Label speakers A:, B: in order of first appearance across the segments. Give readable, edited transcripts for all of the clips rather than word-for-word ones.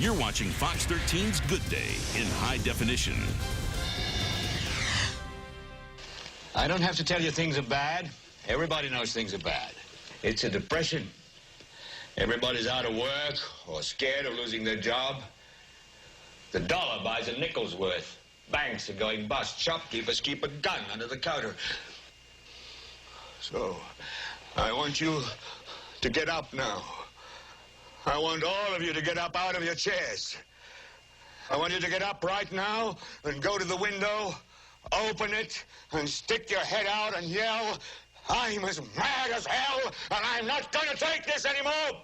A: You're watching Fox 13's Good Day in high definition.
B: I don't have to tell you things are bad. Everybody knows things are bad. It's a depression. Everybody's out of work or scared of losing their job. The dollar buys a nickel's worth. Banks are going bust. Shopkeepers keep a gun under the counter. So, I want you to get up now. I want all of you to get up out of your chairs. I want you to get up right now and go to the window, open it, and stick your head out and yell, "I'm as mad as hell, and I'm not going to take this anymore!"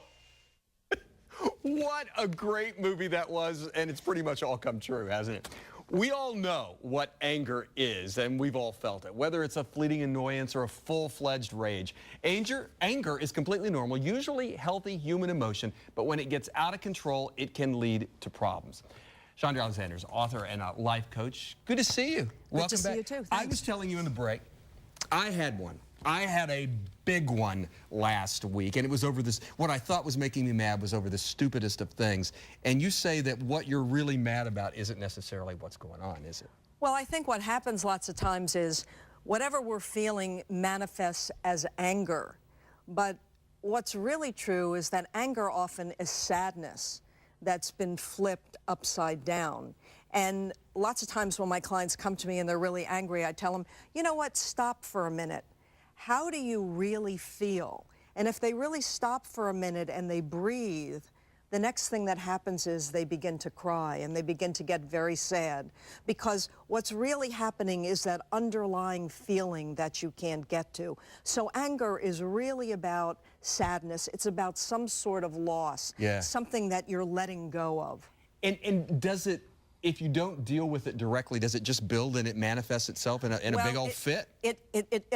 C: What a great movie that was, and it's pretty much all come true, hasn't it? We all know what anger is, and we've all felt it, whether it's a fleeting annoyance or a full-fledged rage. Anger is completely normal, usually healthy human emotion, but when it gets out of control, it can lead to problems. Chandra Alexander's author and a life coach. Good to see you.
D: Good to see you too. Thanks.
C: I was telling you in the break, I had one. I had a big one last week, and it was over this, what I thought was making me mad was over the stupidest of things. And you say that what you're really mad about isn't necessarily what's going on, is it?
D: Well, I think what happens lots of times is whatever we're feeling manifests as anger. But what's really true is that anger often is sadness that's been flipped upside down. And lots of times when my clients come to me and they're really angry, I tell them, you know what, stop for a minute. How do you really feel? And if they really stop for a minute and they breathe, the next thing that happens is they begin to cry and they begin to get very sad, because what's really happening is that underlying feeling that you can't get to. So anger is really about sadness. It's about some sort of loss, something that you're letting go of.
C: And does it, if you don't deal with it directly, does it just build and it manifests itself in a big old fit?
D: In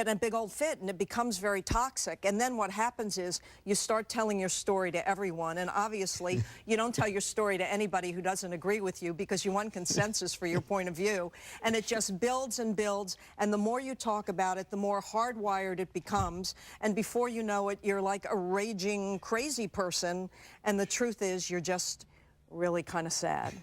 D: a big old fit, and it becomes very toxic. And then what happens is you start telling your story to everyone, and obviously you don't tell your story to anybody who doesn't agree with you because you want consensus for your point of view. And it just builds and builds, and the more you talk about it, the more hardwired it becomes. And before you know it, you're like a raging, crazy person, and the truth is you're just really kind of sad.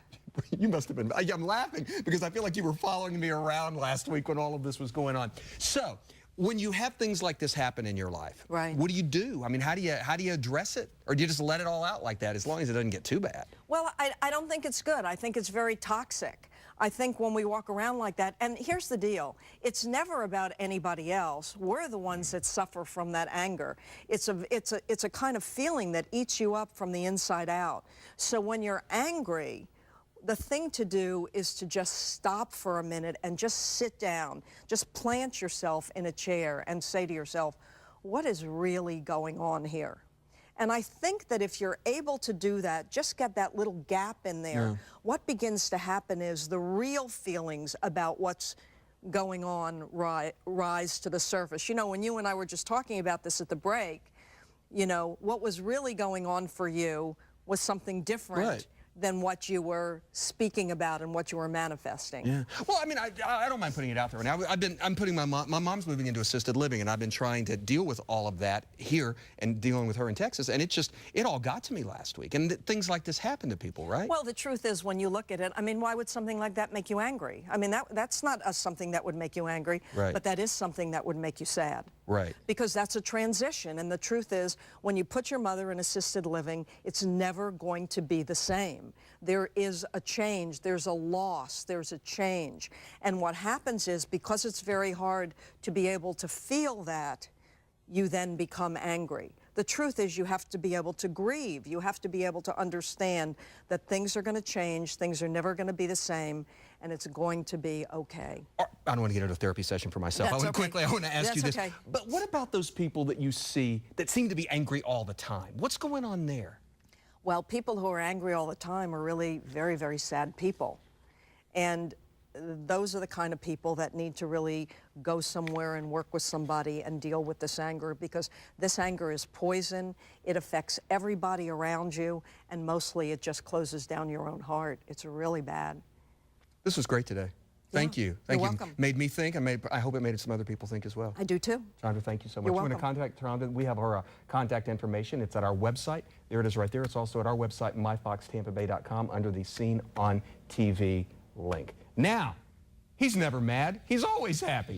C: You must have been. I'm laughing because I feel like you were following me around last week when all of this was going on. So, when you have things like this happen in your life,
D: right,
C: what do you do? I mean, how do you address it? Or do you just let it all out like that as long as it doesn't get too bad?
D: Well, I don't think it's good. I think it's very toxic. I think when we walk around like that, and here's the deal, it's never about anybody else. We're the ones that suffer from that anger. It's a kind of feeling that eats you up from the inside out. So when you're angry, the thing to do is to just stop for a minute and just sit down. Just plant yourself in a chair and say to yourself, what is really going on here? And I think that if you're able to do that, just get that little gap in there, what begins to happen is the real feelings about what's going on rise to the surface. You know, when you and I were just talking about this at the break, you know, what was really going on for you was something different than what you were speaking about and what you were manifesting.
C: Yeah. Well, I mean, I don't mind putting it out there. Now, I'm putting my mom's moving into assisted living, and I've been trying to deal with all of that here and dealing with her in Texas, and it all got to me last week. And things like this happen to people, right?
D: Well, the truth is, when you look at it, I mean, why would something like that make you angry? I mean, that's not something that would make you angry, but that is something that would make you sad.
C: Right.
D: Because that's a transition, and the truth is, when you put your mother in assisted living, it's never going to be the same. There is a change, there's a loss, there's a change. And what happens is, because it's very hard to be able to feel that, you then become angry. The truth is, you have to be able to grieve. You have to be able to understand that things are going to change, things are never going to be the same, and it's going to be okay.
C: I don't want to get into a therapy session for myself.
D: That's
C: Quickly, I want to ask you this.
D: Okay.
C: But what about those people that you see that seem to be angry all the time? What's going on there?
D: Well, people who are angry all the time are really very, very sad people. And those are the kind of people that need to really go somewhere and work with somebody and deal with this anger, because this anger is poison. It affects everybody around you, and mostly it just closes down your own heart. It's really bad.
C: This was great today. Thank you. Thank
D: You're
C: you.
D: welcome.
C: Made me think. I hope it made some other people think as well.
D: I do too.
C: Chandra, thank you so much.
D: You're
C: You want to
D: welcome.
C: contact Chandra? We have our contact information. It's at our website. There it is right there. It's also at our website, myfoxtampabay.com, under the Seen on TV link. Now, he's never mad. He's always happy.